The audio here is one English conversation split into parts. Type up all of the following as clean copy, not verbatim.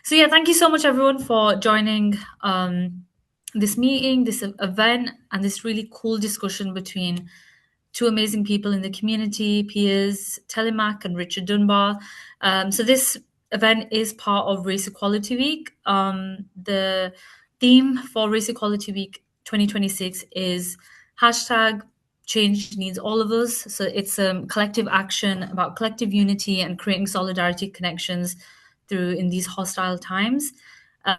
So yeah, thank you so much everyone for joining this meeting, this event, and this really cool discussion between two amazing people in the community, Piers Telemacque and Richard Dunbar. So this event is part of Race Equality Week. The theme for Race Equality Week 2026 is hashtag change needs all of us. So it's collective action about collective unity and creating solidarity connections through in these hostile times.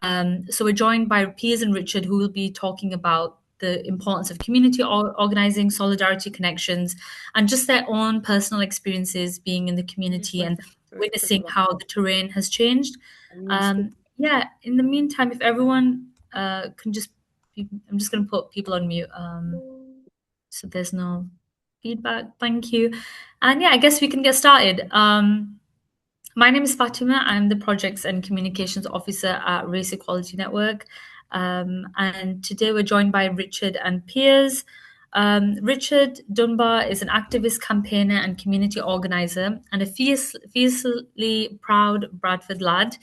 So we're joined by Piers and Richard, who will be talking about the importance of community organizing, solidarity connections, and just their own personal experiences being in the community and witnessing how the terrain has changed. Yeah, in the meantime, if everyone can just, I'm just going to put people on mute so there's no feedback. Thank you. And yeah, I guess we can get started. My name is Fatima. I'm the Projects and Communications Officer at Race Equality Network. And today we're joined by Richard and Piers. Richard Dunbar is an activist, campaigner, and community organizer, and a fiercely proud Bradford lad.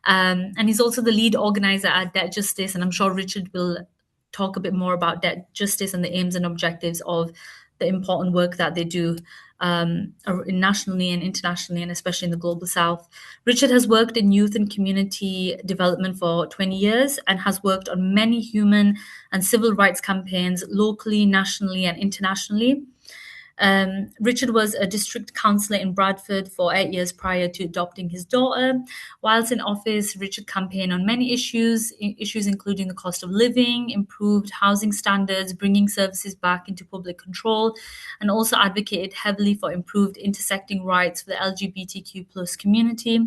And he's also the lead organizer at Debt Justice. And I'm sure Richard will talk a bit more about debt justice and the aims and objectives of the important work that they do nationally and internationally, and especially in the global south. Richard has worked in youth and community development for 20 years and has worked on many human and civil rights campaigns locally, nationally, and internationally. Richard was a district councillor in Bradford for 8 years prior to adopting his daughter. Whilst in office, Richard campaigned on many issues including the cost of living, improved housing standards, bringing services back into public control, and also advocated heavily for improved intersecting rights for the LGBTQ plus community.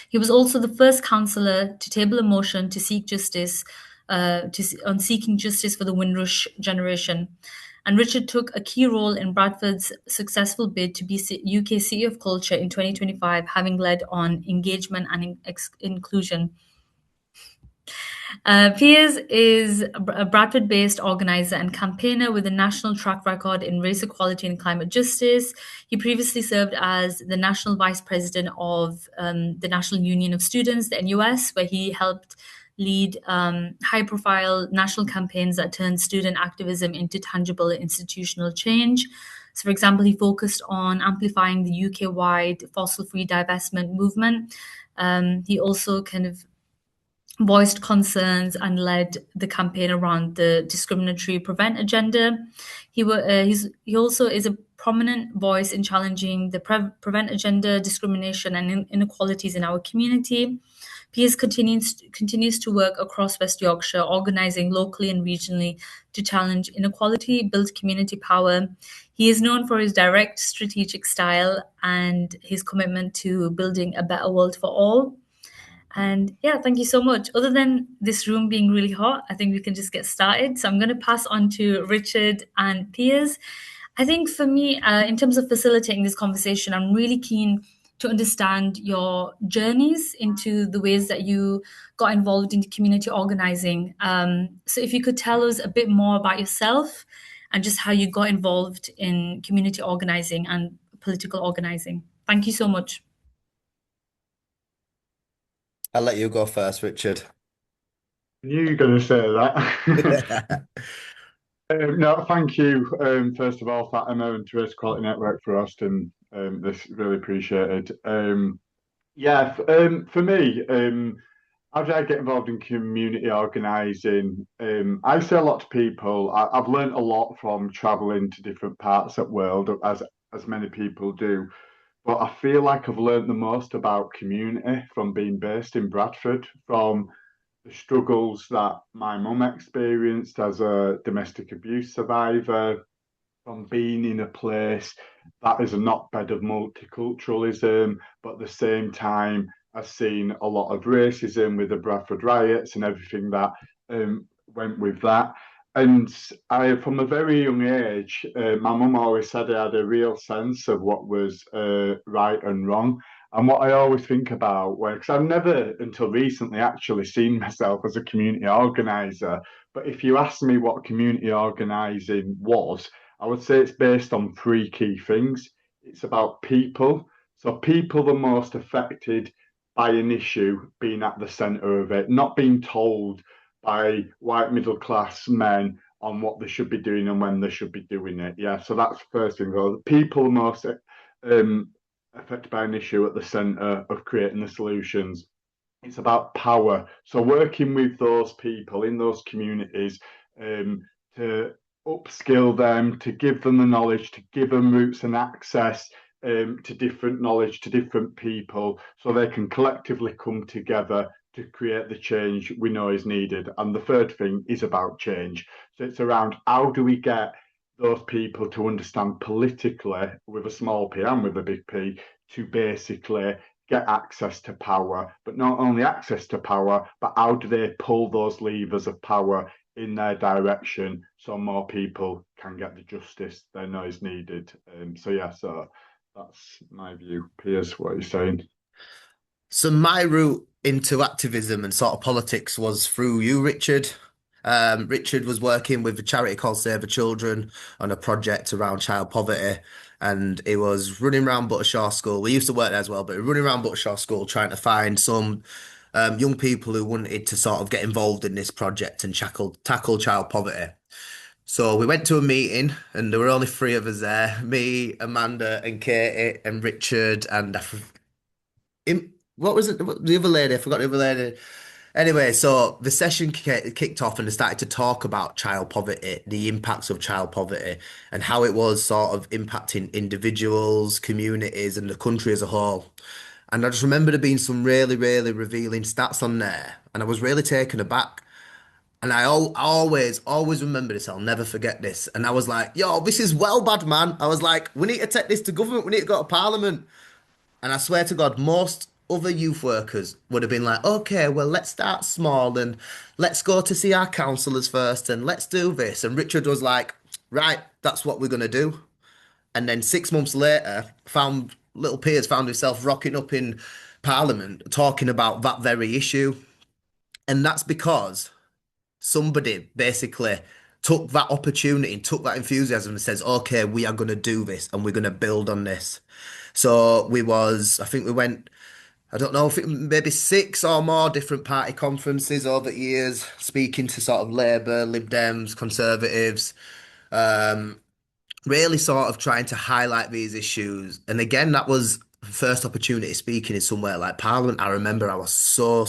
He was also the first councillor to table a motion to seek justice, on seeking justice for the Windrush generation. And Richard took a key role in Bradford's successful bid to be UK City of Culture in 2025, having led on engagement and inclusion. Piers is a Bradford based organiser and campaigner with a national track record in race equality and climate justice. He previously served as the national vice president of the National Union of Students, the NUS, where he helped lead high profile national campaigns that turned student activism into tangible institutional change. So, for example, he focused on amplifying the UK wide fossil free divestment movement. He also kind of voiced concerns and led the campaign around the discriminatory prevent agenda. He also is a prominent voice in challenging the prevent agenda, discrimination, and inequalities in our community. Piers continues to work across West Yorkshire, organising locally and regionally to challenge inequality, build community power. He is known for his direct strategic style and his commitment to building a better world for all. And yeah, thank you so much. Other than this room being really hot, I think we can just get started. So I'm going to pass on to Richard and Piers. I think for me, in terms of facilitating this conversation, I'm really keen to understand your journeys into the ways that you got involved in community organizing. So if you could tell us a bit more about yourself and just how you got involved in community organizing and political organizing. Thank you so much. I'll let you go first, Richard. Knew you were going to say that. No, thank you. First of all, Fatima and Race Quality Network for hosting this. Really appreciated. For me, how did I get involved in community organising? I say a lot to people. I've learned a lot from travelling to different parts of the world, as many people do. But I feel like I've learned the most about community from being based in Bradford, from the struggles that my mum experienced as a domestic abuse survivor, from being in a place that is a hotbed of multiculturalism, but at the same time, I've seen a lot of racism with the Bradford riots and everything that went with that. And from a very young age, my mum always said I had a real sense of what was right and wrong. And what I always think about, because I've never until recently actually seen myself as a community organiser, but if you ask me what community organising was, I would say it's based on three key things. It's about people. So people the most affected by an issue, being at the centre of it, not being told by white middle class men on what they should be doing and when they should be doing it. Yeah, so that's the first thing. People most affected by an issue at the centre of creating the solutions. It's about power. So working with those people in those communities to upskill them, to give them the knowledge, to give them routes and access to different knowledge, to different people, so they can collectively come together to create the change we know is needed. And the third thing is about change. So it's around how do we get those people to understand politically, with a small p and with a big P, to basically get access to power, but not only access to power, but how do they pull those levers of power in their direction so more people can get the justice they know is needed. So that's my view. Piers, what are you saying? So my route into activism and sort of politics was through you, Richard. Richard was working with a charity called Save the Children on a project around child poverty, and he was running around Buttershaw School. We used to work there as well, but he was running around Buttershaw School trying to find some young people who wanted to sort of get involved in this project and tackle child poverty. So we went to a meeting, and there were only three of us there: me, Amanda, and Katie, and Richard, and what was it? The other lady, I forgot the other lady. Anyway, so the session kicked off and they started to talk about child poverty, the impacts of child poverty, and how it was sort of impacting individuals, communities, and the country as a whole. And I just remember there being some really, really revealing stats on there, and I was really taken aback. And I always remember this. I'll never forget this. And I was like, "Yo, this is well bad, man." I was like, "We need to take this to government. We need to go to Parliament." And I swear to God, most other youth workers would have been like, okay, well, let's start small and let's go to see our councillors first and let's do this. And Richard was like, right, that's what we're going to do. And then 6 months later, found little Piers found himself rocking up in Parliament talking about that very issue. And that's because somebody basically took that opportunity and took that enthusiasm and says, okay, we are going to do this and we're going to build on this. So I think we went, I don't know if it maybe six or more different party conferences over the years, speaking to sort of Labour, Lib Dems, Conservatives, really sort of trying to highlight these issues. And again, that was the first opportunity speaking in somewhere like Parliament. I remember I was so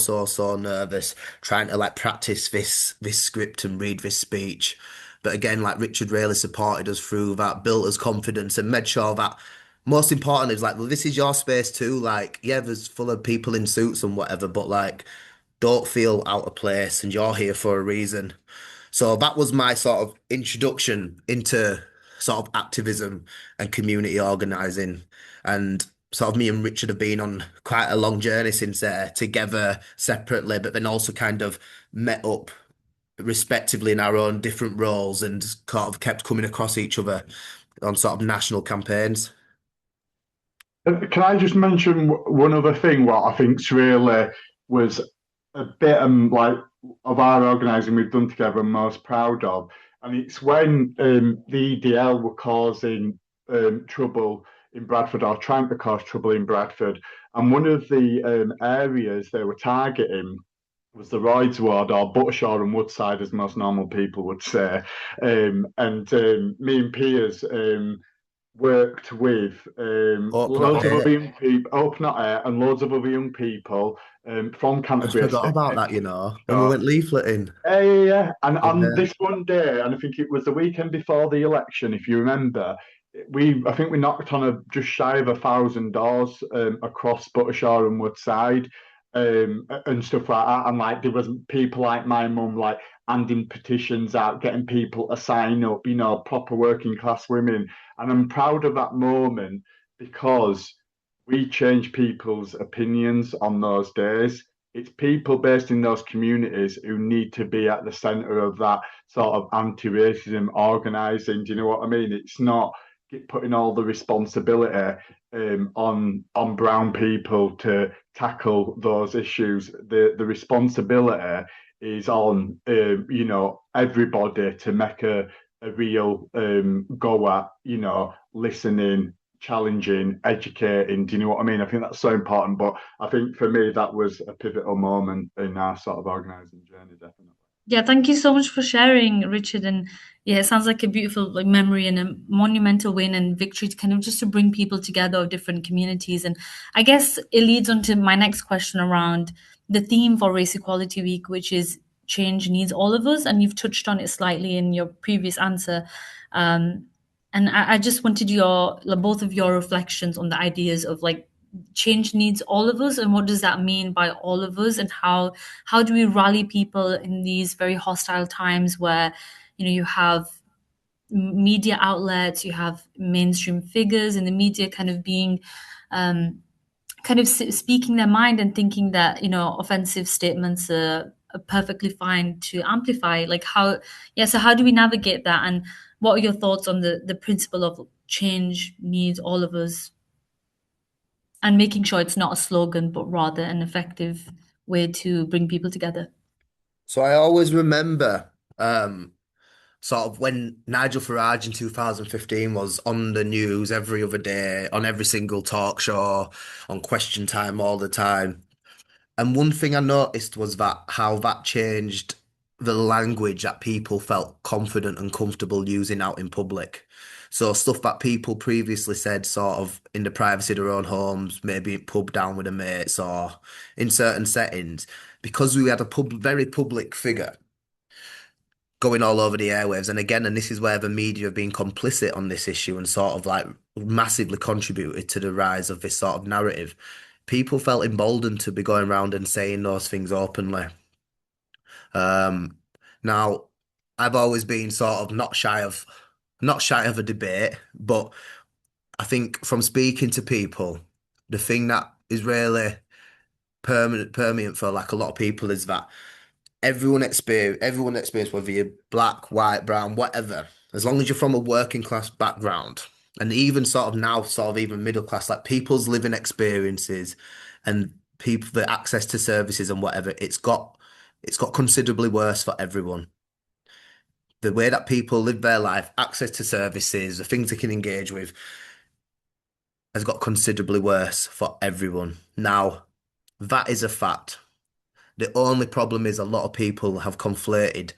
nervous trying to like practice this script and read this speech. But again, like Richard really supported us through that, built us confidence and made sure that most important is like, well, this is your space too. Like, yeah, there's full of people in suits and whatever, but like, don't feel out of place and you're here for a reason. So that was my sort of introduction into sort of activism and community organising. And sort of me and Richard have been on quite a long journey since together separately, but then also kind of met up respectively in our own different roles and sort of kept coming across each other on sort of national campaigns. Can I just mention one other thing? What I think's really was a bit like of our organising we've done together, I'm most proud of, and it's when the EDL were causing trouble in Bradford, or trying to cause trouble in Bradford, and one of the areas they were targeting was the Royds Ward, or Buttershaw and Woodside, as most normal people would say. And me and Piers worked with Hope not loads of it. other young people, Hope Not Air, and loads of other young people from I Canterbury forgot Estate. about that, you know, when we So, went leafleting. yeah. And on Yeah. this one day, and I think it was the weekend before the election, if you remember, I think we knocked on just shy of 1,000 doors across Buttershaw and Woodside, and stuff like that. And like there was people like my mum like handing petitions out, getting people to sign up, proper working class women. And I'm proud of that moment because we change people's opinions on those days. It's people based in those communities who need to be at the centre of that sort of anti-racism organising. Do you know what I mean? It's not putting all the responsibility on brown people to tackle those issues. The responsibility is on everybody to make a real go at listening, challenging, educating. Do you know what I mean? I think that's so important. But I think for me, that was a pivotal moment in our sort of organising journey, definitely. Yeah, thank you so much for sharing, Richard. And yeah, it sounds like a beautiful like memory and a monumental win and victory to kind of just to bring people together of different communities. And I guess it leads on to my next question around the theme for Race Equality Week, which is change needs all of us. And you've touched on it slightly in your previous answer. Um, and I just wanted your like, both of your reflections on the ideas of like change needs all of us and what does that mean by all of us and how do we rally people in these very hostile times where you have media outlets, you have mainstream figures in the media kind of being kind of speaking their mind and thinking that offensive statements are perfectly fine to amplify, like how yeah, so how do we navigate that, and what are your thoughts on the principle of change needs all of us and making sure it's not a slogan but rather an effective way to bring people together? So I always remember sort of when Nigel Farage in 2015 was on the news every other day, on every single talk show, on Question Time all the time. And one thing I noticed was that how that changed the language that people felt confident and comfortable using out in public. So stuff that people previously said sort of in the privacy of their own homes, maybe pub down with their mates or in certain settings, because we had a very public figure going all over the airwaves. And again, and this is where the media have been complicit on this issue and sort of like massively contributed to the rise of this sort of narrative. People felt emboldened to be going around and saying those things openly. Um, Now, I've always been sort of not shy of a debate, but I think from speaking to people, the thing that is really permanent for like a lot of people is that everyone experience whether you're black, white, brown, whatever, as long as you're from a working class background, and even sort of now, sort of even middle class, like people's living experiences and people the access to services and whatever, it's got considerably worse for everyone. The way that people live their life, access to services, the things they can engage with, has got considerably worse for everyone. Now, that is a fact. The only problem is a lot of people have conflated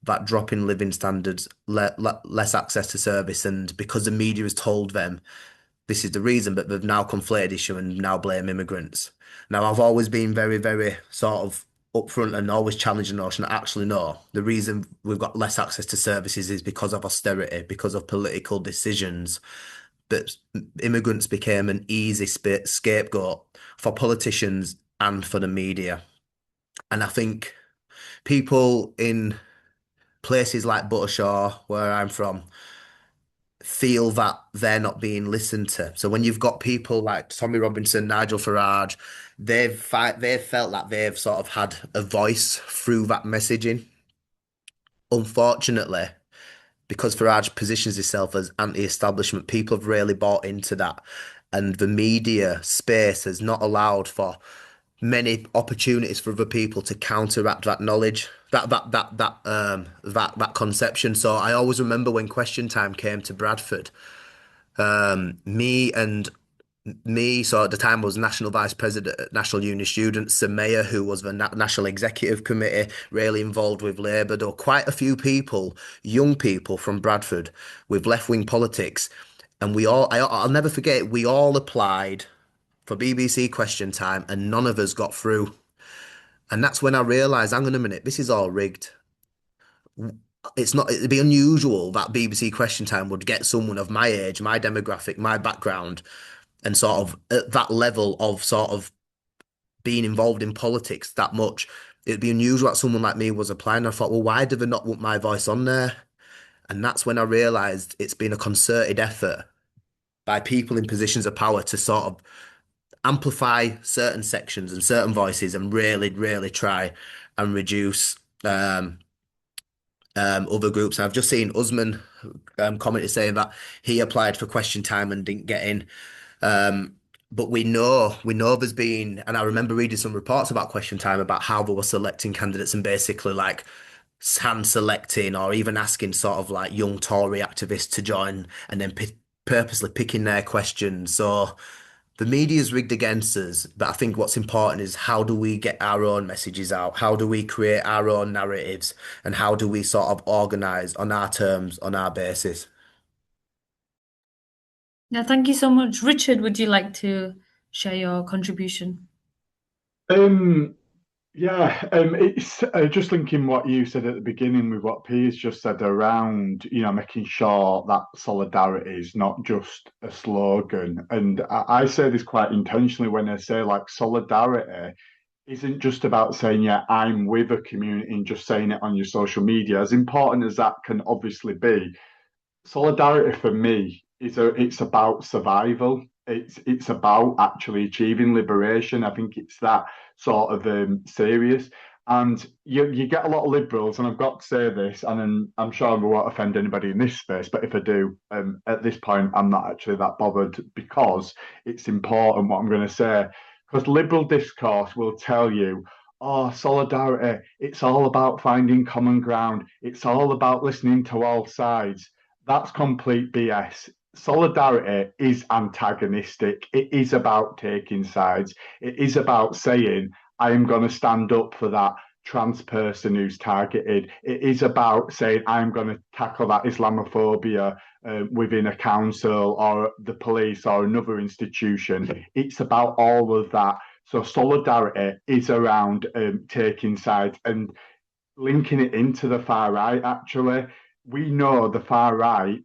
that drop in living standards, less access to service, and because the media has told them this is the reason, but they've now conflated issue and now blame immigrants. Now, I've always been very, very sort of upfront and always challenging the notion that actually no, the reason we've got less access to services is because of austerity, because of political decisions. That immigrants became an easy scapegoat for politicians and for the media. And I think people in places like Buttershaw, where I'm from, feel that they're not being listened to. So when you've got people like Tommy Robinson, Nigel Farage, they've felt that they've sort of had a voice through that messaging. Unfortunately, because Farage positions himself as anti-establishment, people have really bought into that. And the media space has not allowed for many opportunities for other people to counteract that knowledge, that conception. So I always remember when Question Time came to Bradford, me and me, so at the time I was National Vice President at National Union Students, Sir Mayor, who was the National Executive Committee, really involved with Labour. There were quite a few people, young people from Bradford with left-wing politics. And I'll never forget it, we all applied for BBC Question Time and none of us got through. And that's when I realised, hang on a minute, this is all rigged. It'd be unusual that BBC Question Time would get someone of my age, my demographic, my background, and sort of at that level of sort of being involved in politics that much. It'd be unusual that someone like me was applying. I thought, well, why do they not want my voice on there? And that's when I realised it's been a concerted effort by people in positions of power to sort of amplify certain sections and certain voices and really, really try and reduce other groups. And I've just seen Usman commented saying that he applied for Question Time and didn't get in. But we know there's been, and I remember reading some reports about Question Time about how they were selecting candidates and basically like hand selecting or even asking sort of like young Tory activists to join and then purposely picking their questions. So the media's rigged against us, but I think what's important is how do we get our own messages out? How do we create our own narratives? And how do we sort of organise on our terms, on our basis? Yeah, thank you so much. Richard, would you like to share your contribution? Um, Yeah, it's just linking what you said at the beginning with what Piers just said around, making sure that solidarity is not just a slogan. And I say this quite intentionally when I say like solidarity isn't just about saying, yeah, I'm with a community and just saying it on your social media, as important as that can obviously be. Solidarity for me is it's about survival. It's about actually achieving liberation. I think it's that sort of serious. And you get a lot of liberals, and I've got to say this, and I'm sure I won't offend anybody in this space, but if I do, at this point, I'm not actually that bothered because it's important what I'm going to say. Because liberal discourse will tell you, oh, solidarity, it's all about finding common ground. It's all about listening to all sides. That's complete BS. Solidarity is antagonistic. It is about taking sides. It is about saying, I am going to stand up for that trans person who's targeted. It is about saying, I'm going to tackle that Islamophobia within a council or the police or another institution. It's about all of that. So solidarity is around taking sides and linking it into the far right, actually, we know the far right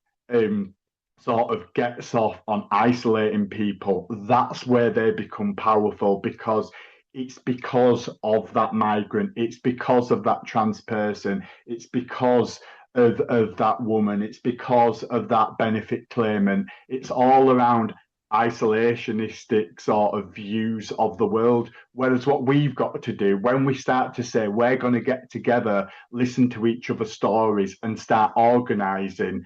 sort of gets off on isolating people. That's where they become powerful because it's because of that migrant, it's because of that trans person, it's because of that woman, it's because of that benefit claimant. It's all around isolationistic sort of views of the world. Whereas what we've got to do when we start to say we're going to get together, listen to each other's stories, and start organising,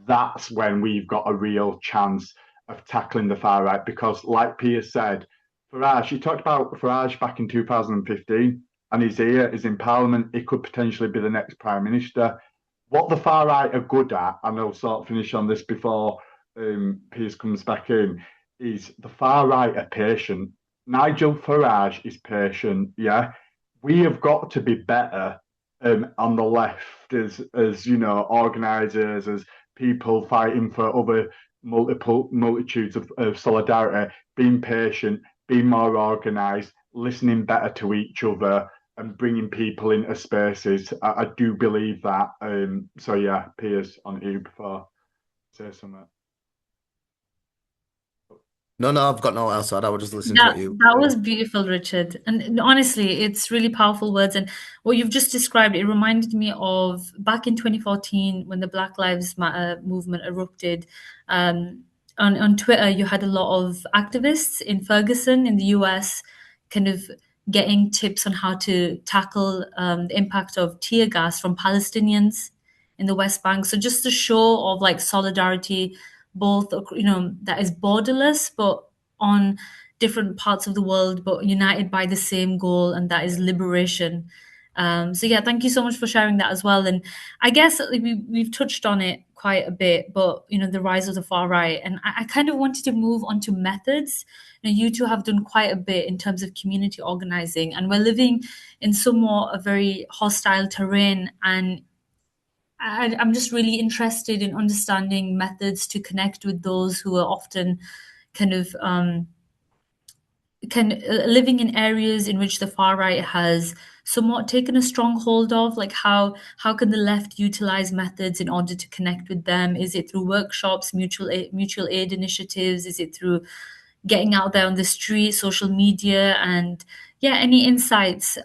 that's when we've got a real chance of tackling the far right. Because, like Piers said, Farage, he talked about Farage back in 2015, and he's here, he's in Parliament, he could potentially be the next Prime Minister. What the far right are good at, and I'll sort of finish on this before Piers comes back in, is the far right are patient. Nigel Farage is patient. Yeah, we have got to be better on the left as organisers, as people fighting for other multitudes of solidarity, being patient, being more organised, listening better to each other, and bringing people into spaces. I do believe that. So yeah, Piers, on you before I say something. No, no, I've got no else to add. I was just listening to That what you that were was beautiful, Richard. And honestly, it's really powerful words. And what you've just described, it reminded me of back in 2014 when the Black Lives Matter movement erupted. Um, on Twitter, you had a lot of activists in Ferguson in the US kind of getting tips on how to tackle the impact of tear gas from Palestinians in the West Bank. So just a show of like solidarity, both that is borderless, but on different parts of the world, but united by the same goal, and that is liberation. So yeah, thank you so much for sharing that as well. And I guess we've touched on it quite a bit, but the rise of the far right, and I kind of wanted to move on to methods. You two have done quite a bit in terms of community organizing, and we're living in somewhat a very hostile terrain. And I'm just really interested in understanding methods to connect with those who are often kind of living in areas in which the far right has somewhat taken a strong hold of, like how can the left utilize methods in order to connect with them? Is it through workshops, mutual aid initiatives? Is it through getting out there on the street, social media? And yeah, any insights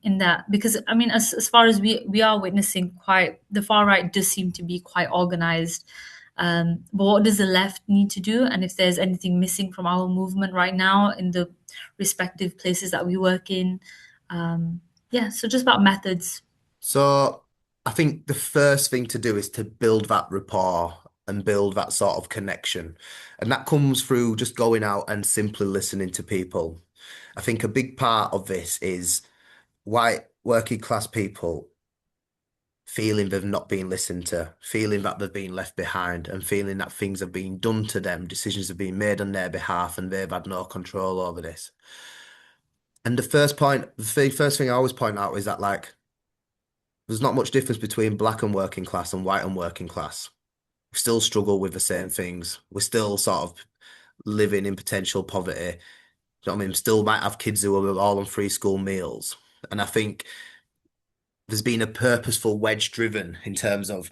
in that? Because I mean, as far as we are witnessing, quite the far right does seem to be quite organized. But what does the left need to do? And if there's anything missing from our movement right now in the respective places that we work in? Yeah, so just about methods. So I think the first thing to do is to build that rapport and build that sort of connection. And that comes through just going out and simply listening to people. I think a big part of this is white working class people feeling they've not been listened to, feeling that they've been left behind, and feeling that things have been done to them, decisions have been made on their behalf, and they've had no control over this. And the first thing I always point out is that like there's not much difference between black and working class and white and working class. We still struggle with the same things. We're still sort of living in potential poverty. You know what I mean? Still might have kids who are all on free school meals. And I think there's been a purposeful wedge driven in terms of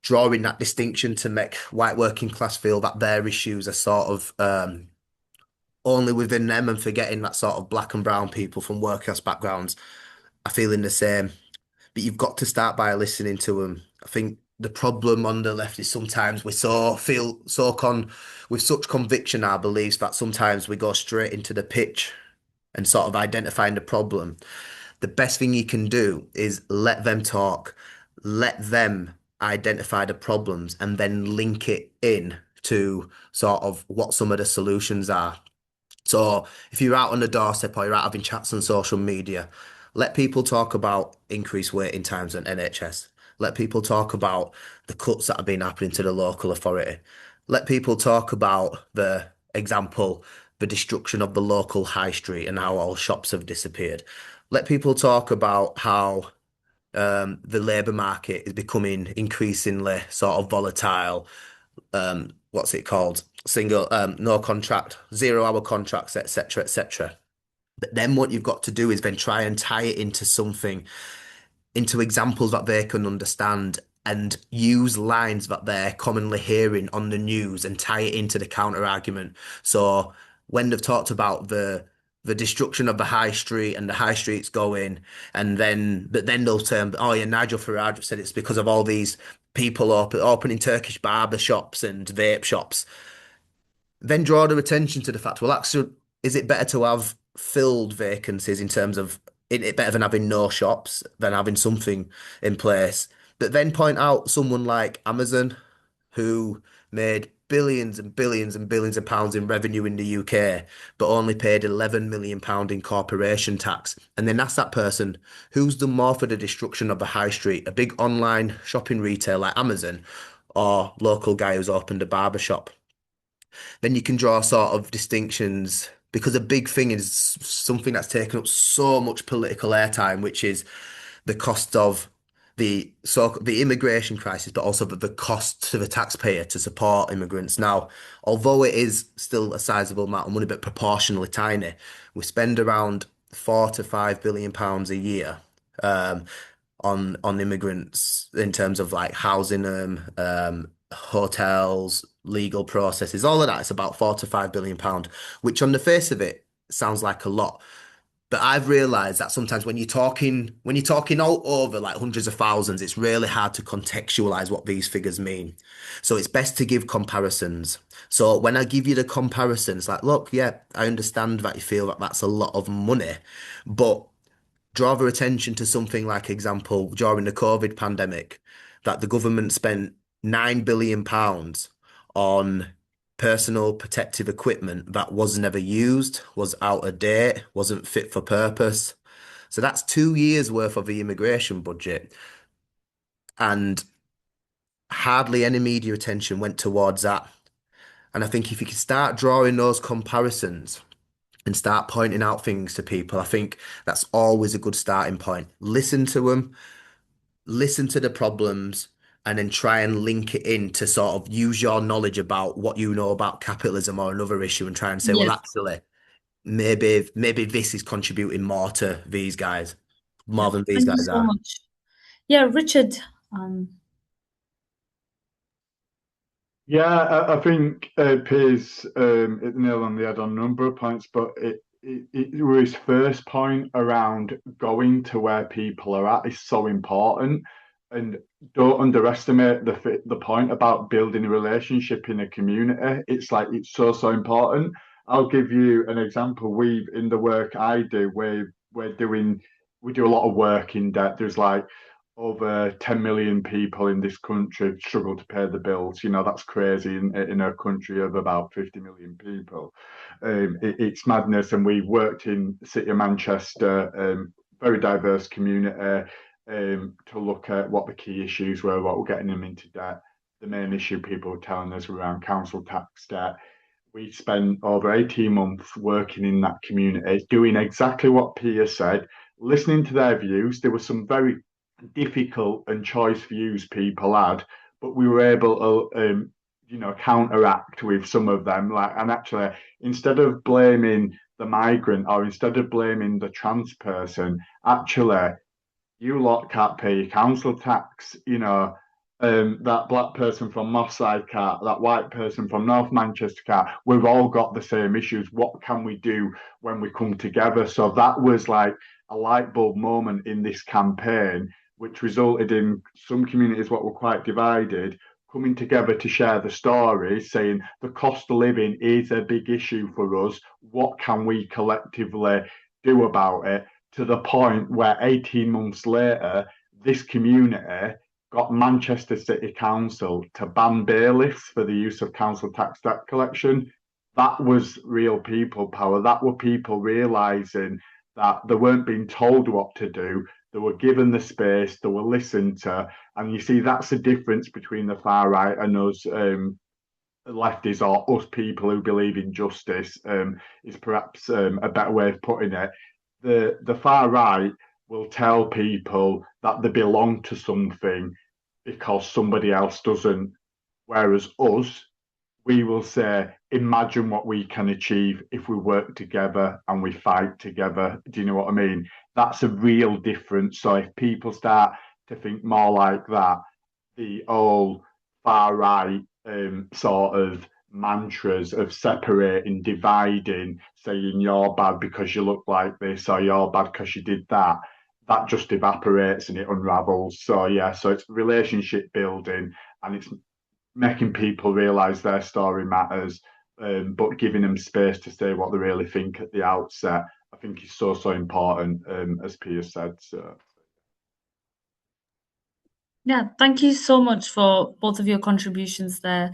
drawing that distinction to make white working class feel that their issues are sort of only within them and forgetting that sort of black and brown people from working class backgrounds are feeling the same. But you've got to start by listening to them. I think the problem on the left is sometimes we feel so with such conviction our beliefs that sometimes we go straight into the pitch and sort of identifying the problem. The best thing you can do is let them talk, let them identify the problems, and then link it in to sort of what some of the solutions are. So if you're out on the doorstep or you're out having chats on social media, let people talk about increased waiting times on NHS. Let people talk about the cuts that have been happening to the local authority. Let people talk about the example, the destruction of the local high street and how all shops have disappeared. Let people talk about how the labour market is becoming increasingly sort of volatile. What's it called? Single, no contract, 0 hour contracts, etc., etc. But then what you've got to do is then try and tie it into something, into examples that they can understand and use lines that they're commonly hearing on the news and tie it into the counter argument. So when they've talked about the destruction of the high street and the high street's going, and then they'll turn, oh yeah, Nigel Farage said it's because of all these people opening Turkish barber shops and vape shops. Then draw their attention to the fact, well, actually, is it better to have filled vacancies in terms of it better than having no shops than having something in place? But then point out someone like Amazon who made billions and billions and billions of pounds in revenue in the UK, but only paid 11 million pound in corporation tax. And then ask that person who's done more for the destruction of the high street, a big online shopping retailer like Amazon, or local guy who's opened a barber shop. Then you can draw sort of distinctions because a big thing is something that's taken up so much political airtime, which is the cost of the immigration crisis, but also the cost to the taxpayer to support immigrants. Now, although it is still a sizable amount of money, but proportionally tiny, we spend around £4 to £5 billion a year um, on immigrants in terms of like housing them, hotels, legal processes, all of that. It's about £4 to £5 billion, which on the face of it sounds like a lot. But I've realized that sometimes when you're talking all over like hundreds of thousands, it's really hard to contextualize what these figures mean. So it's best to give comparisons. So when I give you the comparisons, like, look, yeah, I understand that you feel that that's a lot of money, but draw their attention to something like example during the COVID pandemic that the government spent £9 billion on personal protective equipment that was never used, was out of date, wasn't fit for purpose. So that's 2 years worth of the immigration budget, and hardly any media attention went towards that. And I think if you can start drawing those comparisons and start pointing out things to people, I think that's always a good starting point. Listen to them, listen to the problems, and then try and link it in to sort of use your knowledge about what you know about capitalism or another issue and try and say, well, Yes. actually, maybe this is contributing more to these guys, more Yeah. than these Thank you guys so are. much. Yeah, Richard. Um, Yeah, I think Piers hit the nail on the head on a number of points, but it was his first point around going to where people are at is so important, and don't underestimate the point about building a relationship in a community. It's like it's so important. I'll give you an example. We've in the work I do, we do a lot of work in debt. There's like over 10 million people in this country struggle to pay the bills. You know, that's crazy in a country of about 50 million people. It's madness. And we've worked in the city of Manchester, very diverse community. to look at what the key issues were, what were getting them into debt. The main issue people were telling us around council tax debt. We spent over 18 months working in that community, doing exactly what Pia said, listening to their views. There were some very difficult and choice views people had, but we were able to, counteract with some of them. And actually, instead of blaming the migrant or instead of blaming the trans person, actually, you lot can't pay your council tax, that black person from Moss Side can't, that white person from North Manchester can't. We've all got the same issues. What can we do when we come together? So that was like a light bulb moment in this campaign, which resulted in some communities what were quite divided coming together to share the stories, saying the cost of living is a big issue for us. What can we collectively do about it? To the point where 18 months later, this community got Manchester City Council to ban bailiffs for the use of council tax debt collection. That was real people power. That were people realising that they weren't being told what to do. They were given the space, they were listened to. And you see, that's the difference between the far right and us lefties or us people who believe in justice, is perhaps a better way of putting it. The far right will tell people that they belong to something because somebody else doesn't. Whereas us, we will say, imagine what we can achieve if we work together and we fight together. Do you know what I mean? That's a real difference. So if people start to think more like that, the old far right sort of mantras of separating, dividing, saying you're bad because you look like this or you're bad because you did that, that just evaporates and it unravels. So yeah, so it's relationship building and it's making people realize their story matters, but giving them space to say what they really think at the outset, I think is so important, as Piers said. So Yeah, thank you so much for both of your contributions there,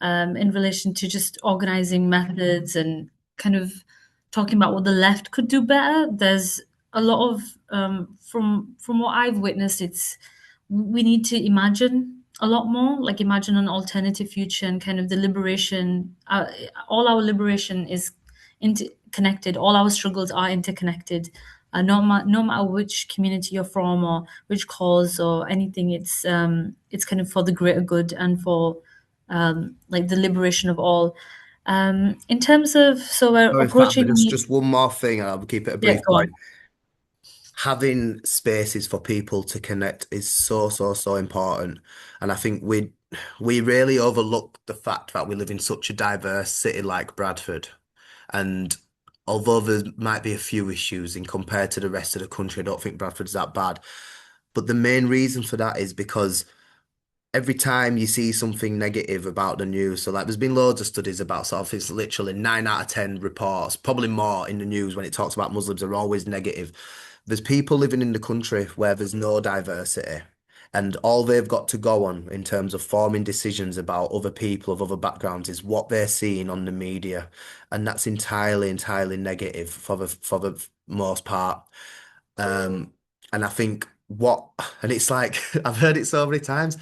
in relation to just organizing methods and kind of talking about what the left could do better. There's a lot of, from what I've witnessed, it's we need to imagine a lot more, like imagine an alternative future and kind of the liberation. All our liberation is interconnected. All our struggles are interconnected. No matter which community you're from or which cause or anything, it's kind of for the greater good and for like the liberation of all. In terms of, so we're Sorry, Fatima, approaching just the, just one more thing, and I'll keep it a yeah, brief go on. point. Having spaces for people to connect is so important, and I think we really overlook the fact that we live in such a diverse city like Bradford, and although there might be a few issues in compared to the rest of the country, I don't think Bradford's that bad. But the main reason for that is because every time you see something negative about the news, so like there's been loads of studies about sort of it's literally 9 out of 10 reports, probably more in the news when it talks about Muslims are always negative. There's people living in the country where there's no diversity. And all they've got to go on in terms of forming decisions about other people of other backgrounds is what they're seeing on the media. And that's entirely negative for the most part. Um, and I think and it's like, I've heard it so many times.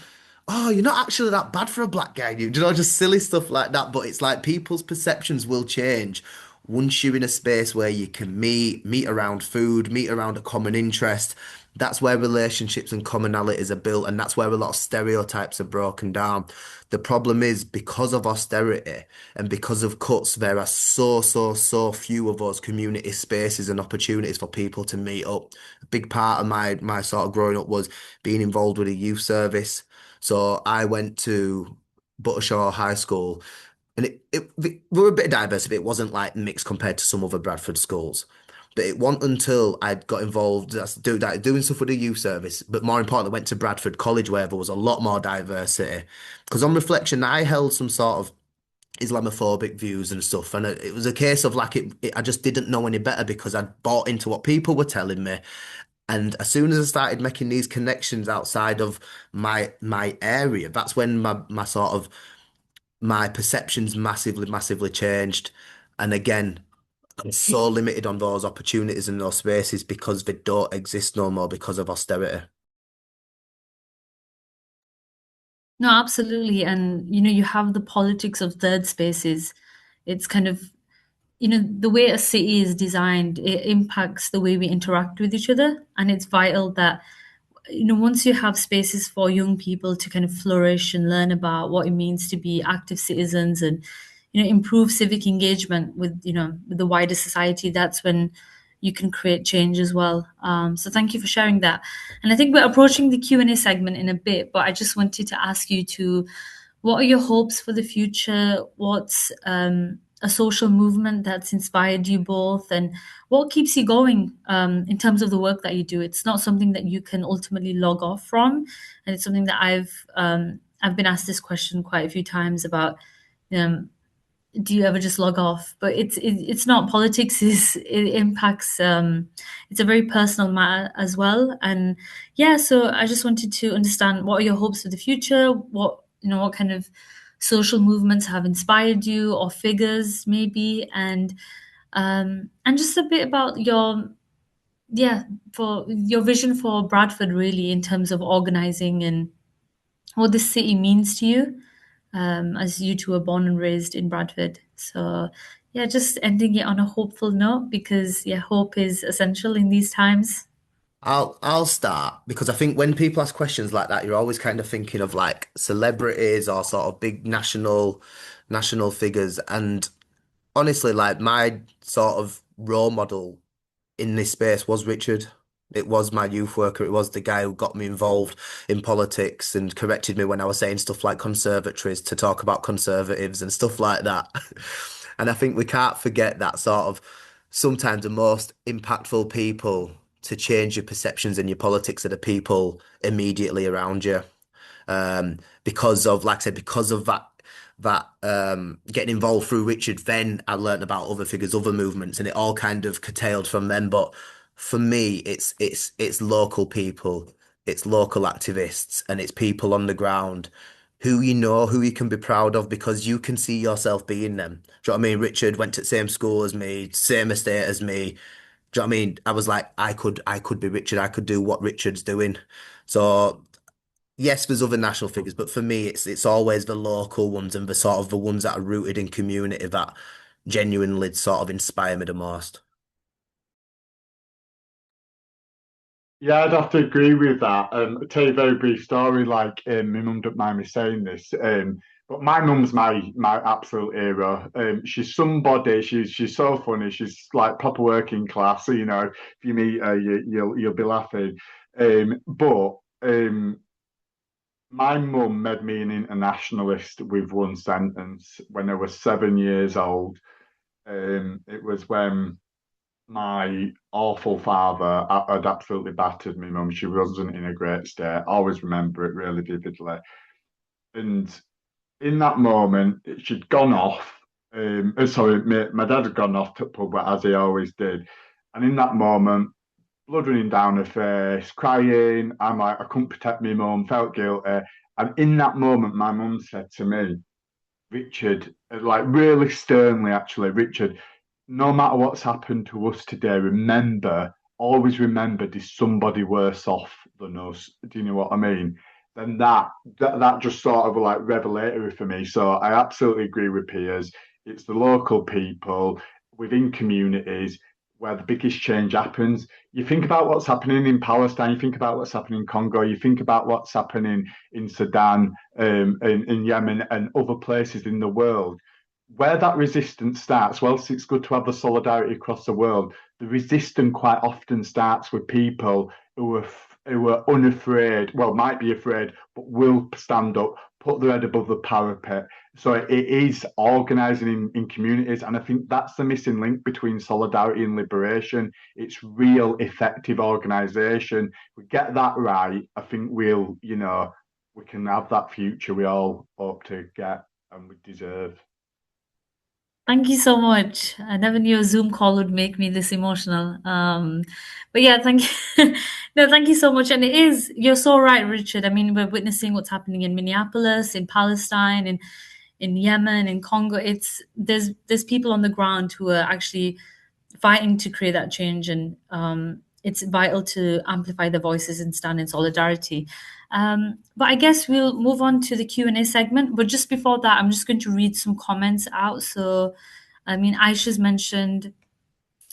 Oh, you're not actually that bad for a black guy, you know, just silly stuff like that. But it's like people's perceptions will change once you're in a space where you can meet around food, meet around a common interest. That's where relationships and commonalities are built, and that's where a lot of stereotypes are broken down. The problem is because of austerity and because of cuts, there are so few of those community spaces and opportunities for people to meet up. A big part of my sort of growing up was being involved with a youth service. So I went to Buttershaw High School, and we were a bit diverse, but it wasn't like mixed compared to some other Bradford schools. But it wasn't until I got involved doing stuff with the youth service, but more importantly, went to Bradford College where there was a lot more diversity. Because on reflection, I held some sort of Islamophobic views and stuff, and it was a case of like I just didn't know any better because I'd bought into what people were telling me. And as soon as I started making these connections outside of my area, that's when my sort of my perceptions massively changed. And again, I'm so limited on those opportunities and those spaces because they don't exist no more because of austerity. No, absolutely. And you have the politics of third spaces. It's kind of, the way a city is designed, it impacts the way we interact with each other. And it's vital that, once you have spaces for young people to kind of flourish and learn about what it means to be active citizens and, improve civic engagement with the wider society, that's when you can create change as well. So thank you for sharing that. And I think we're approaching the Q&A segment in a bit, but I just wanted to ask you to, what are your hopes for the future? What's a social movement that's inspired you both, and what keeps you going in terms of the work that you do? It's not something that you can ultimately log off from, and it's something that I've been asked this question quite a few times about. Um, do you ever just log off? But it's not. Politics is it impacts. It's a very personal matter as well, and yeah. So I just wanted to understand, what are your hopes for the future? What kind of social movements have inspired you, or figures maybe, and just a bit about for your vision for Bradford, really, in terms of organizing and what this city means to you, as you two were born and raised in Bradford. So, yeah, just ending it on a hopeful note, because, yeah, hope is essential in these times. I'll start because I think when people ask questions like that, you're always kind of thinking of like celebrities or sort of big national figures. And honestly, like my sort of role model in this space was Richard. It was my youth worker. It was the guy who got me involved in politics and corrected me when I was saying stuff like conservatories to talk about conservatives and stuff like that. And I think we can't forget that sort of sometimes the most impactful people to change your perceptions and your politics are the people immediately around you. Because of, like I said, because of that getting involved through Richard, then I learned about other figures, other movements, and it all kind of curtailed from them. But for me, it's local people, it's local activists, and it's people on the ground who who you can be proud of because you can see yourself being them. Do you know what I mean? Richard went to the same school as me, same estate as me. Do you know what I mean? I was like, I could be Richard. I could do what Richard's doing. So yes, there's other national figures, but for me, it's always the local ones and the sort of the ones that are rooted in community that genuinely sort of inspire me the most. Yeah, I'd have to agree with that. I'll tell you a very brief story. Like, my mum don't mind me saying this, but my mum's my absolute hero. She's somebody. She's so funny. She's like proper working class. So, if you meet her, you'll be laughing. But my mum made me an internationalist with one sentence when I was 7 years old. It was when my awful father had absolutely battered me mum. She wasn't in a great state. I always remember it really vividly. And in that moment, she'd gone off. Sorry, my dad had gone off to pub, as he always did. And in that moment, blood running down her face, crying. I'm like, I couldn't protect my mum, felt guilty. And in that moment, my mum said to me, Richard, like really sternly, actually, Richard, no matter what's happened to us today, always remember, there's somebody worse off than us. Do you know what I mean? Then that just sort of like revelatory for me. So I absolutely agree with Piers. It's the local people within communities where the biggest change happens. You think about what's happening in Palestine, you think about what's happening in Congo, you think about what's happening in Sudan, in Yemen, and other places in the world. Where that resistance starts, whilst it's good to have the solidarity across the world, the resistance quite often starts with people who are unafraid, well, might be afraid, but will stand up, put their head above the parapet. So it is organising in communities. And I think that's the missing link between solidarity and liberation. It's real effective organisation. If we get that right, I think we can have that future we all hope to get and we deserve. Thank you so much. I never knew a Zoom call would make me this emotional. But yeah, thank you. No, thank you so much. And you're so right, Richard. I mean, we're witnessing what's happening in Minneapolis, in Palestine, in Yemen, in Congo. There's people on the ground who are actually fighting to create that change. And it's vital to amplify the voices and stand in solidarity. But I guess we'll move on to the Q&A segment. But just before that, I'm just going to read some comments out. So, I mean, Aisha's mentioned,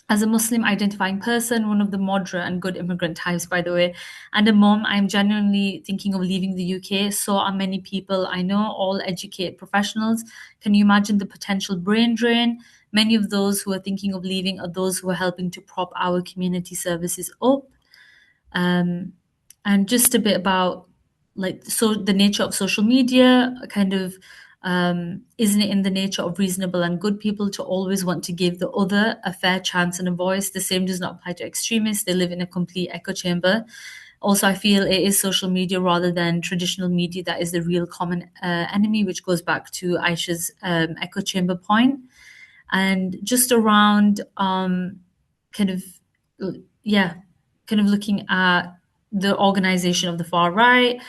as a Muslim identifying person, one of the moderate and good immigrant types, by the way, and a mom, I'm genuinely thinking of leaving the UK. So are many people I know, all educated professionals. Can you imagine the potential brain drain? Many of those who are thinking of leaving are those who are helping to prop our community services up. um, and just a bit about, like, so the nature of social media, kind of, isn't it in the nature of reasonable and good people to always want to give the other a fair chance and a voice? The same does not apply to extremists. They live in a complete echo chamber. Also, I feel it is social media rather than traditional media that is the real common enemy, which goes back to Aisha's echo chamber point. And just around, kind of, yeah, kind of looking at the organization of the far right.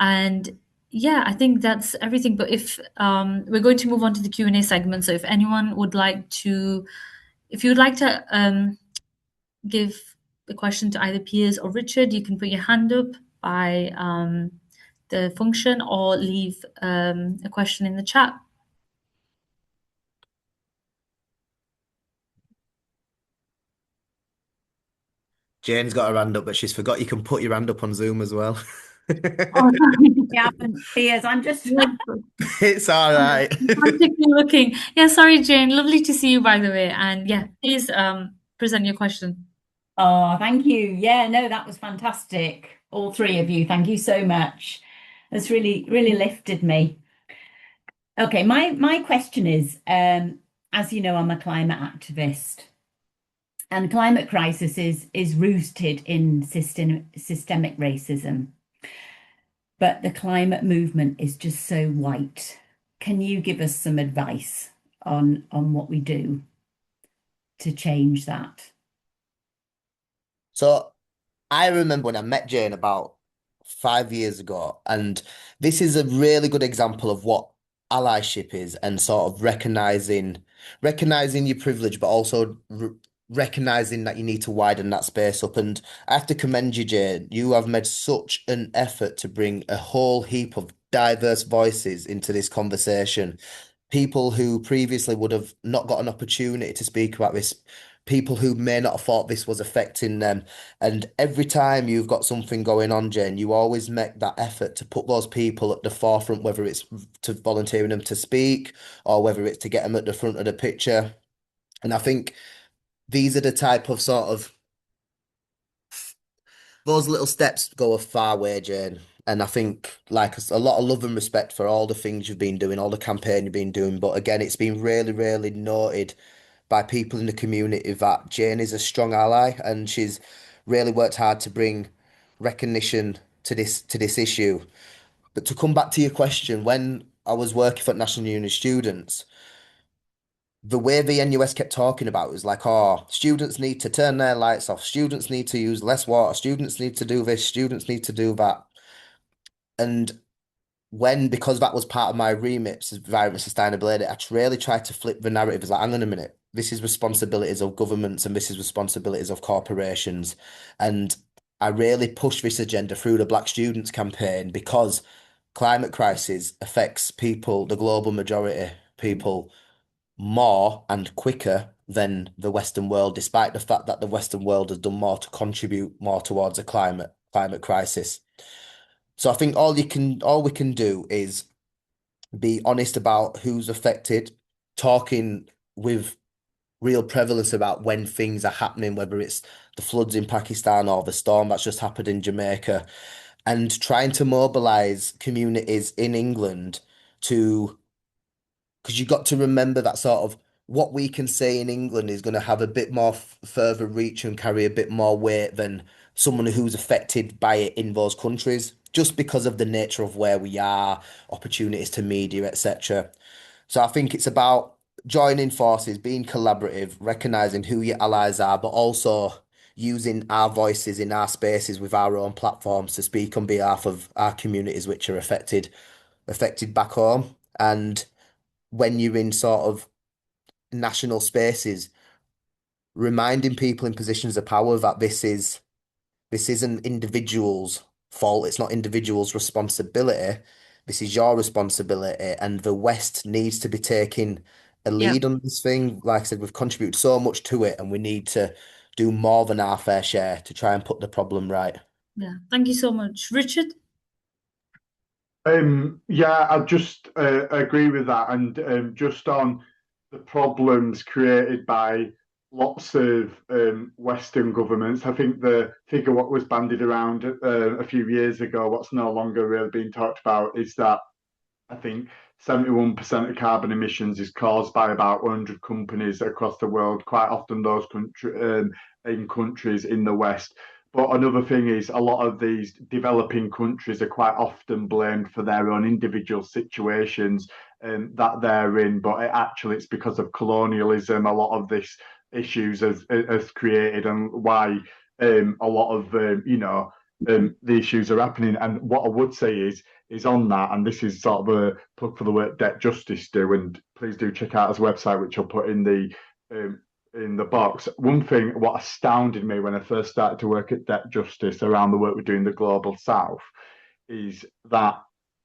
And yeah, I think that's everything. But if we're going to move on to the Q&A segment, so if anyone would like to, if you would like to give the question to either Piers or Richard, you can put your hand up by the function, or leave a question in the chat. Jane's got her hand up, but she's forgot you can put your hand up on Zoom as well. Oh, sorry. Yeah, Piers, I'm just It's all right. Frantically looking. Yeah, sorry, Jane. Lovely to see you, by the way. And yeah, please present your question. Oh, thank you. Yeah, no, that was fantastic. All three of you, thank you so much. That's really lifted me. Okay, my question is, as you know, I'm a climate activist, and climate crisis is rooted in systemic racism. But the climate movement is just so white. Can you give us some advice on what we do to change that? So I remember when I met Jane about 5 years ago, and this is a really good example of what allyship is, and sort of recognizing your privilege, but also recognizing that you need to widen that space up. And I have to commend you, Jane. You have made such an effort to bring a whole heap of diverse voices into this conversation. People who previously would have not got an opportunity to speak about this, people who may not have thought this was affecting them. And every time you've got something going on, Jane, you always make that effort to put those people at the forefront, whether it's to volunteering them to speak or whether it's to get them at the front of the picture. And I think these are the type of sort of those little steps go a far way, Jane. And I think like a lot of love and respect for all the things you've been doing, all the campaign you've been doing. But again, it's been really, really noted by people in the community that Jane is a strong ally, and she's really worked hard to bring recognition to this issue. But to come back to your question, when I was working for National Union of Students, the way the NUS kept talking about it was like, oh, students need to turn their lights off, students need to use less water, students need to do this, students need to do that. And because that was part of my remit, environment sustainability, I really tried to flip the narrative. It's like, hang on a minute, this is responsibilities of governments and this is responsibilities of corporations. And I really pushed this agenda through the Black Students campaign because climate crisis affects people, the global majority people, more and quicker than the Western world, despite the fact that the Western world has done more to contribute more towards a climate crisis. So I think all we can do is be honest about who's affected, talking with real prevalence about when things are happening, whether it's the floods in Pakistan or the storm that's just happened in Jamaica, and trying to mobilize communities in England to, because you've got to remember that sort of what we can say in England is going to have a bit more further reach and carry a bit more weight than someone who's affected by it in those countries, just because of the nature of where we are, opportunities to media, etc. So I think it's about joining forces, being collaborative, recognizing who your allies are, but also using our voices in our spaces with our own platforms to speak on behalf of our communities which are affected back home. And when you're in sort of national spaces, reminding people in positions of power that this is This isn't individuals' fault. It's not individuals' responsibility. This is your responsibility, and the West needs to be taking a Yeah, lead on this thing. Like I said, we've contributed so much to it, and we need to do more than our fair share to try and put the problem right. yeah. Thank you so much. Richard? Yeah, I just agree with that, and just on the problems created by lots of Western governments. I think the figure what was bandied around a few years ago, what's no longer really being talked about, is that I think 71% of carbon emissions is caused by about 100 companies across the world, quite often those in countries in the West. But another thing is a lot of these developing countries are quite often blamed for their own individual situations that they're in. But actually, it's because of colonialism. A lot of this issues has created and why a lot of the issues are happening. And what I would say is on that, and this is sort of a plug for the work Debt Justice do, and please do check out his website, which I'll put in the box. One thing, what astounded me when I first started to work at Debt Justice around the work we do in the Global South, is that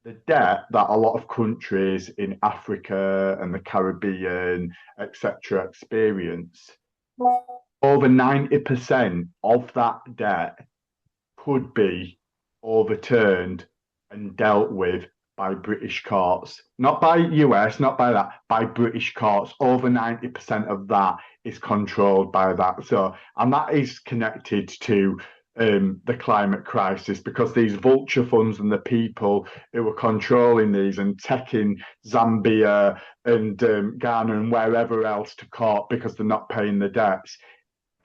the debt that a lot of countries in Africa and the Caribbean, etc., experience, over 90% of that debt could be overturned and dealt with by British courts, not by US, not by that, by British courts. Over 90% of that is controlled by that. So, and that is connected to the climate crisis because these vulture funds and the people who are controlling these and taking Zambia and Ghana and wherever else to court because they're not paying the debts,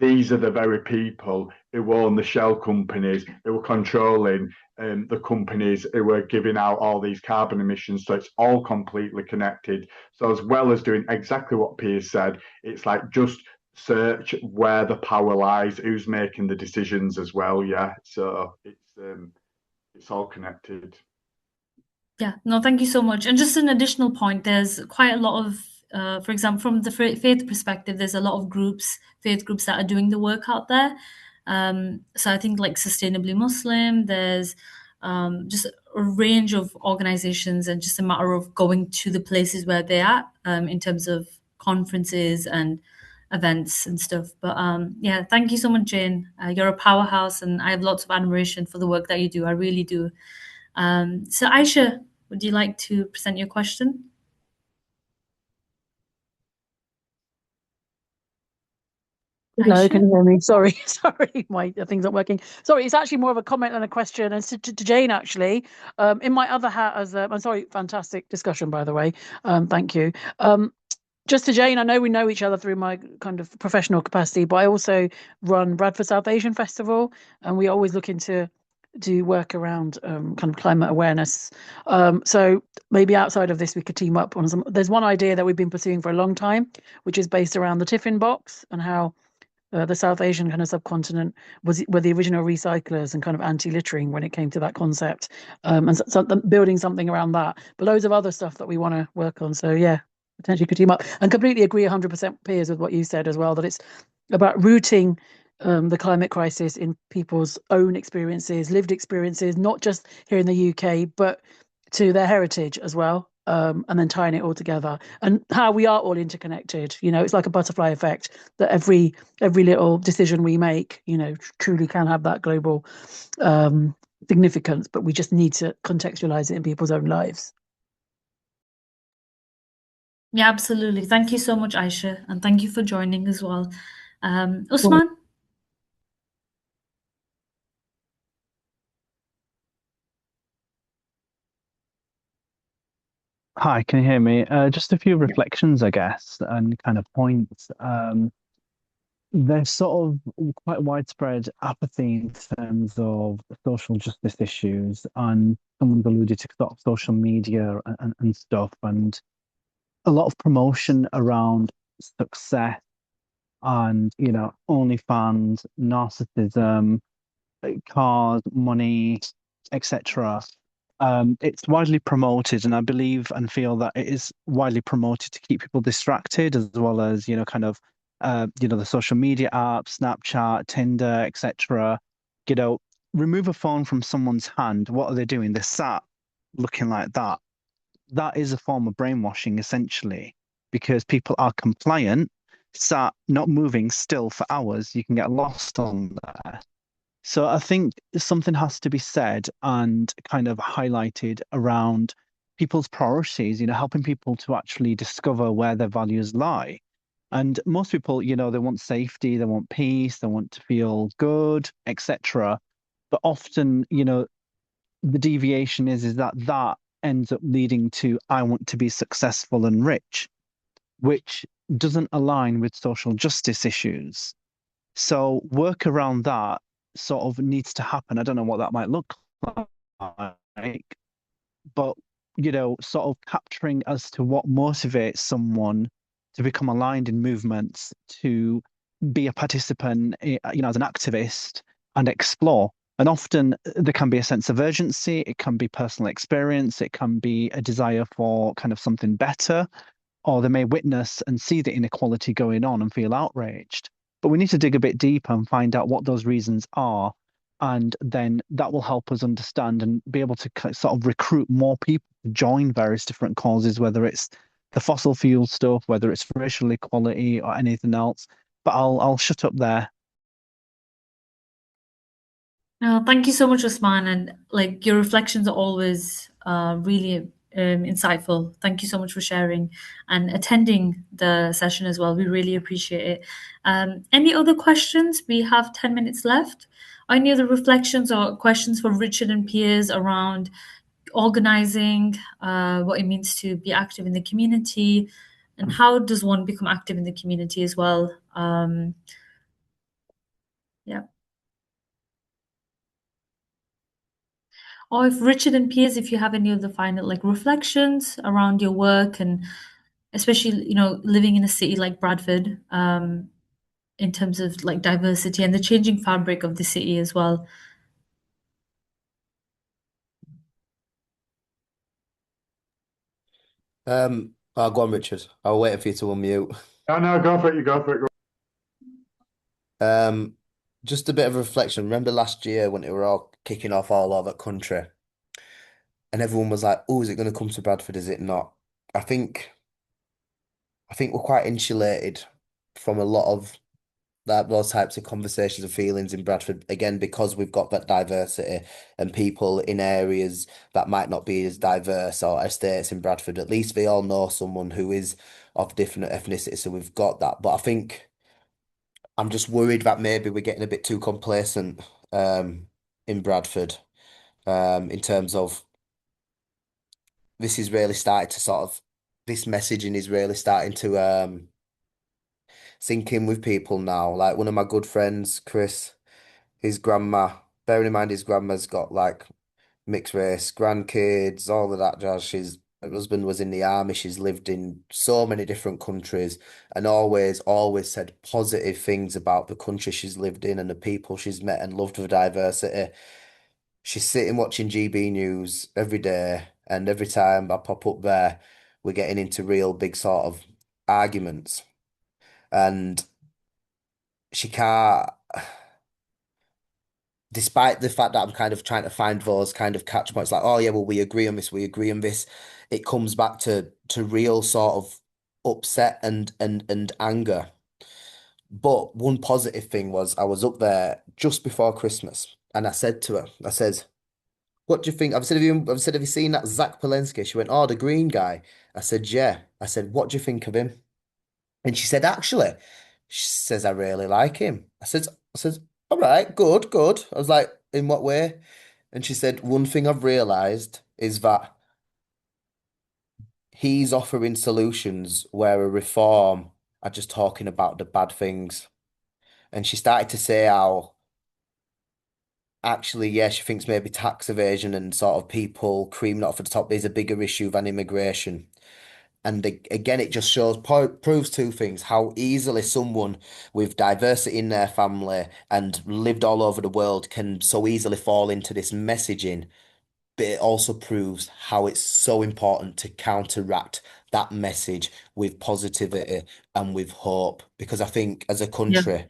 these are the very people who own the shell companies, who are controlling the companies who are giving out all these carbon emissions. So it's all completely connected. So as well as doing exactly what Piers said, it's like just search where the power lies, who's making the decisions as well. Yeah, so it's all connected. Yeah, no, thank you so much. And just an additional point, there's quite a lot of, for example, from the faith perspective, there's a lot of groups, faith groups that are doing the work out there. So I think like Sustainably Muslim, there's just a range of organizations and just a matter of going to the places where they're at in terms of conferences and events and stuff. But yeah, thank you so much, Jane. You're a powerhouse and I have lots of admiration for the work that you do. I really do. So Aisha, would you like to present your question? Hello, can Aisha? you hear me? Sorry, sorry, my thing's not working. Sorry, it's actually more of a comment than a question. And to Jane, actually, in my other hat as I'm sorry, fantastic discussion, by the way. Thank you. Just to Jane, I know we know each other through my kind of professional capacity, but I also run Bradford South Asian Festival, and we always look into do work around kind of climate awareness. So maybe outside of this, we could team up on some. There's one idea that we've been pursuing for a long time, which is based around the tiffin box and how the South Asian kind of subcontinent were the original recyclers and kind of anti-littering when it came to that concept, and so building something around that. But loads of other stuff that we want to work on. So yeah, potentially could team up. And completely agree 100% Piers with what you said as well, that it's about rooting the climate crisis in people's own experiences, lived experiences, not just here in the UK, but to their heritage as well. And then tying it all together and how we are all interconnected. You know, it's like a butterfly effect that every little decision we make, you know, truly can have that global significance, but we just need to contextualize it in people's own lives. Yeah, absolutely. Thank you so much, Aisha, and thank you for joining as well. Usman? Hi, can you hear me? Just a few reflections, I guess, and kind of points. There's sort of quite widespread apathy in terms of social justice issues, and someone's alluded to sort of social media and stuff, and a lot of promotion around success and, you know, OnlyFans, narcissism, cars, money, etc. It's widely promoted, and I believe and feel that it is widely promoted to keep people distracted, as well as, you know, kind of, you know, the social media apps, Snapchat, Tinder, etc. You know, remove a phone from someone's hand. What are they doing? They're sat looking like that. That is a form of brainwashing, essentially, because people are compliant, sat not moving still for hours. You can get lost on there. So I think something has to be said and kind of highlighted around people's priorities, helping people to actually discover where their values lie. And most people, they want safety, they want peace, they want to feel good, etc. But often, the deviation is that ends up leading to I want to be successful and rich, which doesn't align with social justice issues. So work around that sort of needs to happen. I don't know what that might look like, but sort of capturing as to what motivates someone to become aligned in movements, to be a participant, as an activist and explore. And often there can be a sense of urgency, it can be personal experience, it can be a desire for kind of something better, or they may witness and see the inequality going on and feel outraged. But we need to dig a bit deeper and find out what those reasons are. And then that will help us understand and be able to sort of recruit more people to join various different causes, whether it's the fossil fuel stuff, whether it's racial equality or anything else. But I'll shut up there. Thank you so much, Usman, and like your reflections are always really insightful. Thank you so much for sharing and attending the session as well. We really appreciate it. Any other questions? We have 10 minutes left. Any other reflections or questions for Richard and Piers around organizing, what it means to be active in the community, and how does one become active in the community as well? Yeah. Or if Richard and Piers, if you have any of the final like reflections around your work and especially, living in a city like Bradford, in terms of like diversity and the changing fabric of the city as well. I'll go on, Richard. I'll wait for you to unmute. Oh, no, go for it. You go for it. Just a bit of a reflection. Remember last year when it were all kicking off all over the country, and everyone was like, "Oh, is it going to come to Bradford? Is it not?" I think, I think we're quite insulated from a lot of those types of conversations and feelings in Bradford again because we've got that diversity and people in areas that might not be as diverse or estates in Bradford. At least they all know someone who is of different ethnicity, so we've got that. But I think I'm just worried that maybe we're getting a bit too complacent in Bradford in terms of this is really starting to sort of this messaging is really starting to sink in with people now. Like one of my good friends, Chris, his grandma, bearing in mind his grandma's got like mixed race grandkids, all of that jazz. Her husband was in the army. She's lived in so many different countries and always said positive things about the country she's lived in and the people she's met and loved the diversity. She's sitting watching GB News every day, and every time I pop up there, we're getting into real big sort of arguments. And she can't, despite the fact that I'm kind of trying to find those kind of catch points, like, oh yeah, well, we agree on this, we agree on this, it comes back to real sort of upset and anger. But one positive thing was I was up there just before Christmas, and I said to her, I said, what do you think? Have you seen that Zach Polensky? She went, oh, the green guy. I said, yeah. I said, what do you think of him? And she said, actually, she says, I really like him. I said, all right, good, good. I was like, in what way? And she said, one thing I've realized is that he's offering solutions where a reform are just talking about the bad things. And she started to say how actually, yeah, she thinks maybe tax evasion and sort of people creaming off at the top is a bigger issue than immigration. And again, it just proves two things: how easily someone with diversity in their family and lived all over the world can so easily fall into this messaging. But it also proves how it's so important to counteract that message with positivity and with hope. Because I think as a Yeah. country,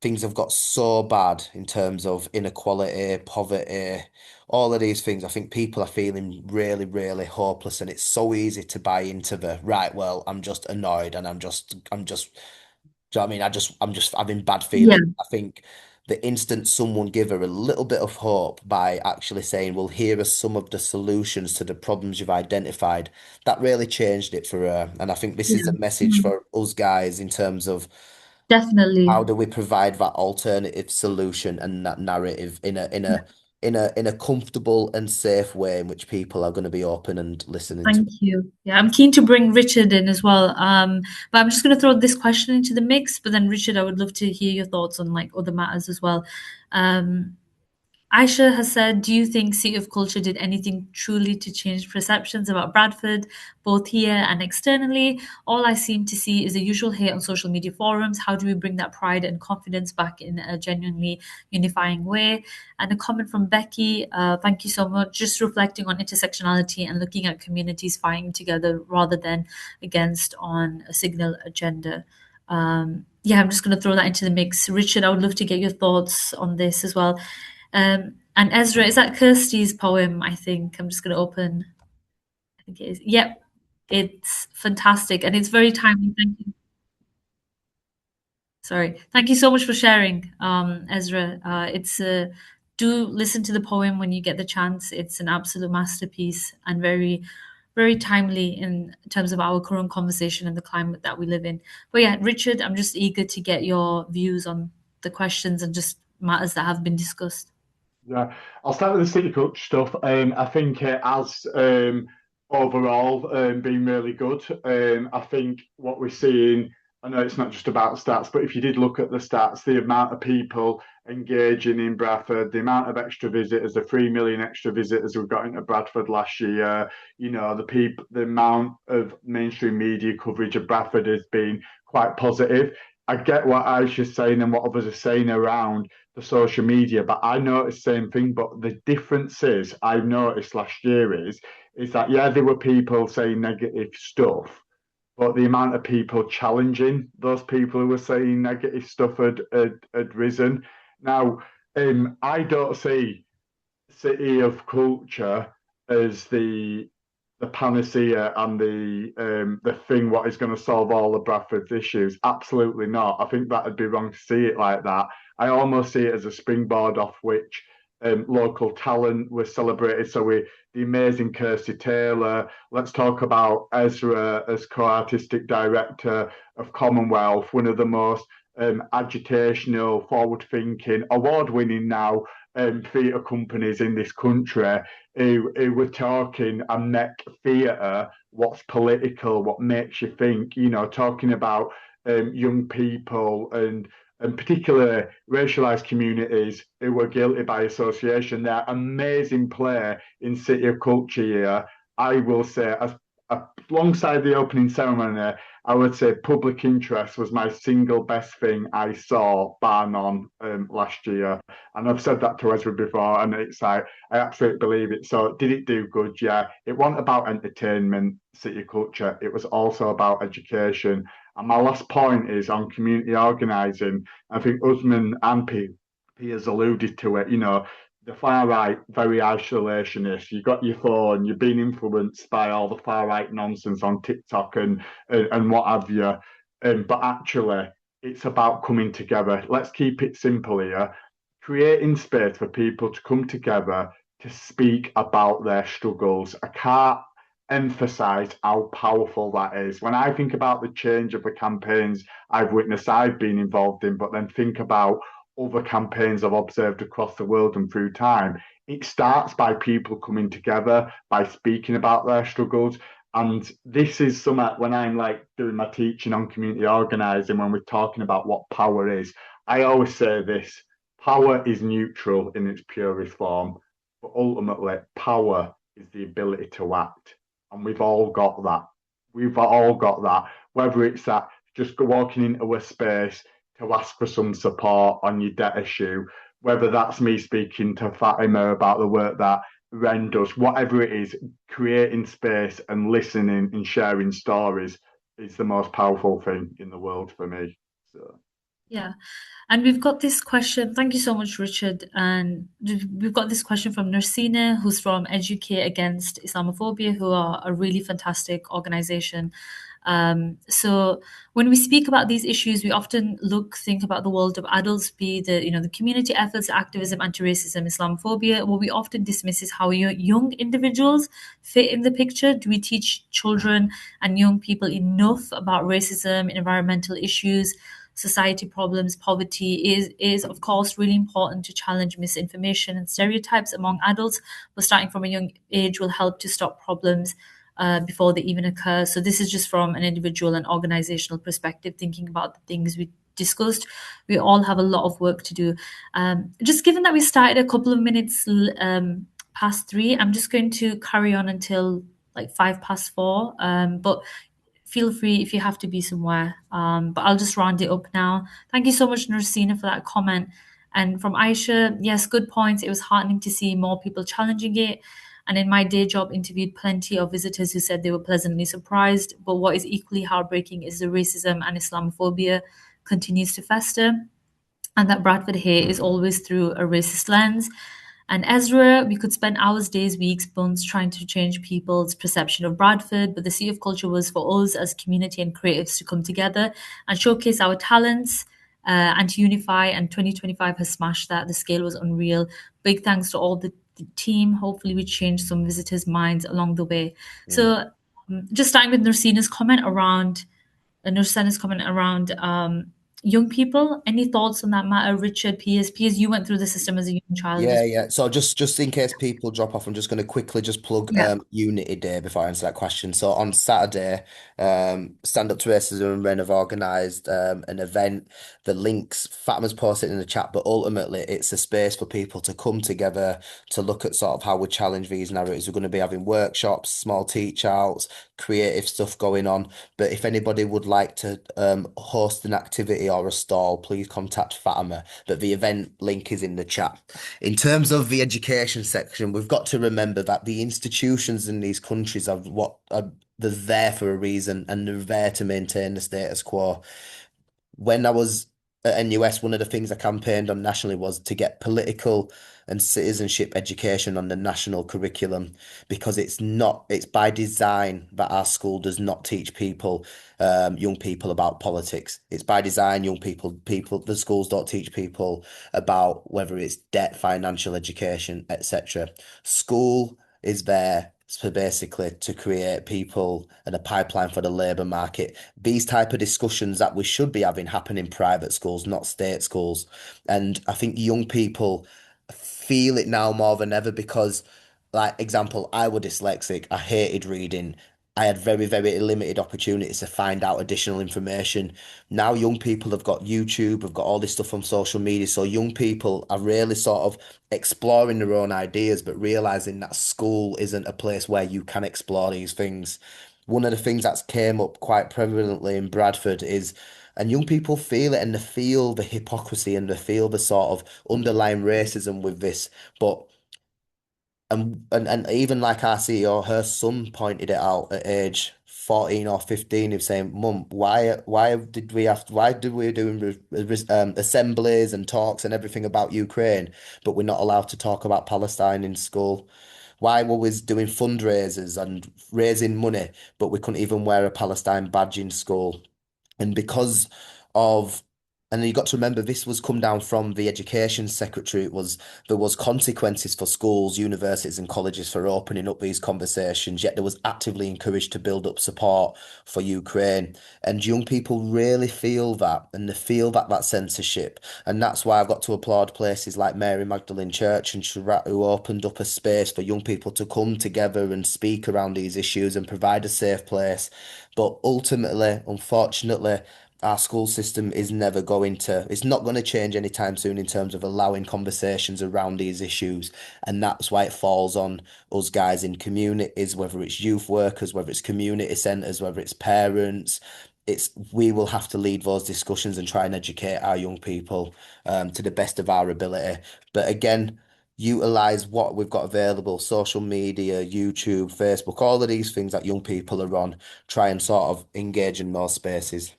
things have got so bad in terms of inequality, poverty, all of these things. I think people are feeling really, really hopeless, and it's so easy to buy into the right, well, I'm just annoyed and I'm just, do you know what I mean? I'm just having bad Yeah, feelings. I think the instant someone give her a little bit of hope by actually saying, well, here are some of the solutions to the problems you've identified, that really changed it for her. And I think this is yeah. a message Mhm. for us guys in terms of Definitely. how do we provide that alternative solution and that narrative in a comfortable and safe way in which people are going to be open and listening to. Thank you. Yeah, I'm keen to bring Richard in as well. But I'm just going to throw this question into the mix. But then, Richard, I would love to hear your thoughts on like other matters as well. Um, Aisha has said, do you think City of Culture did anything truly to change perceptions about Bradford, both here and externally? All I seem to see is the usual hate on social media forums. How do we bring that pride and confidence back in a genuinely unifying way? And a comment from Becky, thank you so much. Just reflecting on intersectionality and looking at communities fighting together rather than against on a signal agenda. Yeah, I'm just going to throw that into the mix. Richard, I would love to get your thoughts on this as well. And Ezra, is that Kirsty's poem? I think I'm just going to open. I think it is. Yep, it's fantastic and it's very timely. Thank you. Sorry, thank you so much for sharing, Ezra. It's do listen to the poem when you get the chance. It's an absolute masterpiece and very, very timely in terms of our current conversation and the climate that we live in. But yeah, Richard, I'm just eager to get your views on the questions and just matters that have been discussed. Yeah, I'll start with the City Coach stuff. I think it has overall been really good. I think what we're seeing, I know it's not just about stats, but if you did look at the stats, the amount of people engaging in Bradford, the amount of extra visitors, the 3 million extra visitors we got into Bradford last year, the amount of mainstream media coverage of Bradford has been quite positive. I get what Aisha's saying and what others are saying around the social media, but I noticed the same thing. But the difference is I've noticed last year is that yeah, there were people saying negative stuff, but the amount of people challenging those people who were saying negative stuff had risen. Now, I don't see City of Culture as the panacea and the thing what is going to solve all of Bradford's issues. Absolutely not. I think that'd be wrong to see it like that. I almost see it as a springboard off which local talent was celebrated. So the amazing Kirsty Taylor. Let's talk about Ezra as co-artistic director of Commonwealth, one of the most agitational, forward-thinking, award-winning now theatre companies in this country who were talking and make theatre what's political, what makes you think, talking about young people and particularly racialised communities who were guilty by association. Their amazing play in City of Culture here, I will say, alongside the opening ceremony, I would say public interest was my single best thing I saw, bar none, last year. And I've said that to Ezra before, and it's like, I absolutely believe it. So, did it do good? Yeah. It wasn't about entertainment, City Culture. It was also about education. And my last point is on community organising. I think Usman and Piers alluded to it. The far right, very isolationist. You got your phone, you're being influenced by all the far right nonsense on TikTok and what have you. But actually, it's about coming together. Let's keep it simple here. Creating space for people to come together to speak about their struggles. I can't emphasize how powerful that is. When I think about the change of the campaigns I've witnessed, I've been involved in, but then think about other campaigns I've observed across the world and through time. It starts by people coming together, by speaking about their struggles. And this is something when I'm like doing my teaching on community organising, when we're talking about what power is, I always say this: power is neutral in its purest form, but ultimately, power is the ability to act. And we've all got that. We've all got that. Whether it's that just walking into a space to ask for some support on your debt issue, whether that's me speaking to Fatima about the work that Ren does, whatever it is, creating space and listening and sharing stories is the most powerful thing in the world for me. So. Yeah. And we've got this question. Thank you so much, Richard. And we've got this question from Nursina, who's from Educate Against Islamophobia, who are a really fantastic organization. So when we speak about these issues, we often think about the world of adults, be the community efforts, activism, anti-racism, Islamophobia. What we often dismiss is how young individuals fit in the picture. Do we teach children and young people enough about racism, environmental issues, society problems? Poverty is of course really important to challenge misinformation and stereotypes among adults, but starting from a young age will help to stop problems before they even occur. So this is just from an individual and organizational perspective, thinking about the things we discussed. We all have a lot of work to do. Just given that we started a couple of minutes past 3, I'm just going to carry on until like 4:05. But feel free if you have to be somewhere. But I'll just round it up now. Thank you so much, Nursina, for that comment. And from Aisha, yes, good points. It was heartening to see more people challenging it. And in my day job, interviewed plenty of visitors who said they were pleasantly surprised. But what is equally heartbreaking is the racism and Islamophobia continues to fester, and that Bradford here is always through a racist lens. And Ezra, we could spend hours, days, weeks, months trying to change people's perception of Bradford, but the Sea of Culture was for us as community and creatives to come together and showcase our talents and to unify. And 2025 has smashed that. The scale was unreal. Big thanks to all the team. Hopefully, we changed some visitors' minds along the way. So, just starting with Nursina's comment around young people. Any thoughts on that matter, Richard? Piers, you went through the system as a young child as Yeah. So just in case people drop off, I'm just going to quickly just plug well. Unity Day before I answer that question. So on Saturday, Stand Up to Racism and Ren have organised an event. The links Fatima's posted in the chat, but ultimately it's a space for people to come together to look at sort of how we challenge these narratives. We're going to be having workshops, small teach outs, creative stuff going on. But if anybody would like to host an activity or a stall, please contact Fatima. But the event link is in the chat. In terms of the education section, we've got to remember that the institutions in these countries they're there for a reason, and they're there to maintain the status quo. When I was at NUS, one of the things I campaigned on nationally was to get political and citizenship education on the national curriculum, because it's by design that our school does not teach young people about politics. It's by design, the schools don't teach people about whether it's debt, financial education, etc. School is there for basically to create people and a pipeline for the labour market. These type of discussions that we should be having happen in private schools, not state schools. And I think young people feel it now more than ever because, like, example, I was dyslexic. I hated reading. I had very, very limited opportunities to find out additional information. Now young people have got YouTube, have got all this stuff on social media. So young people are really sort of exploring their own ideas, but realizing that school isn't a place where you can explore these things. One of the things that's came up quite prevalently in Bradford is, and young people feel it, and they feel the hypocrisy and they feel the sort of underlying racism with this. But and even like our CEO, her son pointed it out at age 14 or 15. He was saying, "Mum, why did we doing assemblies and talks and everything about Ukraine, but we're not allowed to talk about Palestine in school? Why were we doing fundraisers and raising money, but we couldn't even wear a Palestine badge in school?" And because of, and you got to remember, this was come down from the education secretary. There was consequences for schools, universities, and colleges for opening up these conversations. Yet there was actively encouraged to build up support for Ukraine, and young people really feel that, and they feel that censorship, and that's why I've got to applaud places like Mary Magdalene Church and Sharat, who opened up a space for young people to come together and speak around these issues and provide a safe place. But ultimately, unfortunately, our school system is it's not going to change anytime soon in terms of allowing conversations around these issues. And that's why it falls on us guys in communities, whether it's youth workers, whether it's community centres, whether it's parents. We will have to lead those discussions and try and educate our young people to the best of our ability. But again, utilize what we've got available: social media, YouTube, Facebook, all of these things that young people are on. Try and sort of engage in those spaces.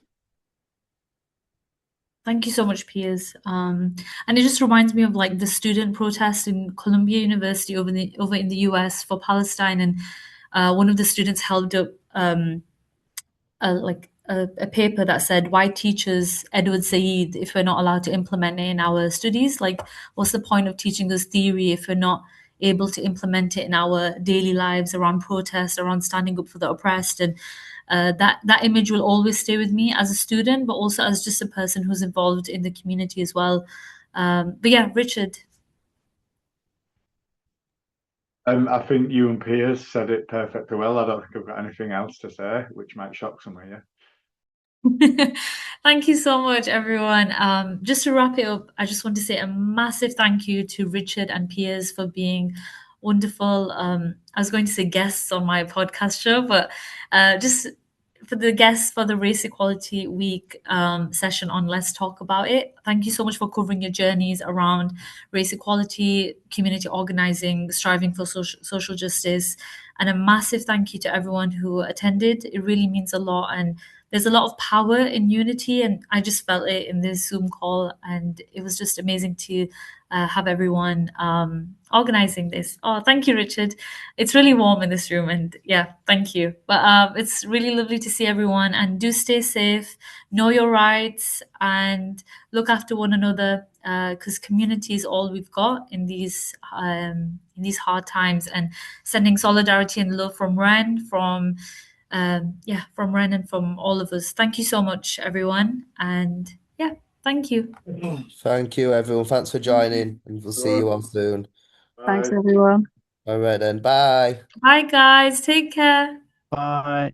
Thank you so much, Piers. And it just reminds me of like the student protest in Columbia University over in the US for Palestine, and one of the students held up a paper that said, "Why teachers Edward Said if we're not allowed to implement it in our studies? Like, what's the point of teaching us theory if we're not able to implement it in our daily lives around protest, around standing up for the oppressed?" And that image will always stay with me as a student, but also as just a person who's involved in the community as well. But yeah, Richard. I think you and Piers said it perfectly well. I don't think I've got anything else to say, which might shock some of you. Thank you so much, everyone. Just to wrap it up, I just want to say a massive thank you to Richard and Piers for being wonderful. I was going to say guests on my podcast show, but just for the guests for the Race Equality Week session on Let's Talk About It. Thank you so much for covering your journeys around race equality, community organizing, striving for social justice. And a massive thank you to everyone who attended. It really means a lot. And there's a lot of power in unity. And I just felt it in this Zoom call. And it was just amazing to have everyone organizing this. Oh, thank you, Richard. It's really warm in this room, and yeah, thank you. But it's really lovely to see everyone, and do stay safe, know your rights, and look after one another, because community is all we've got in these hard times. And sending solidarity and love from Ren, from Ren and from all of us. Thank you so much, everyone, and yeah, thank you. Thank you, everyone. Thanks for joining, and we'll see you all soon. Thanks, Bye. everyone. All right then. Bye. Bye, guys. Take care. Bye.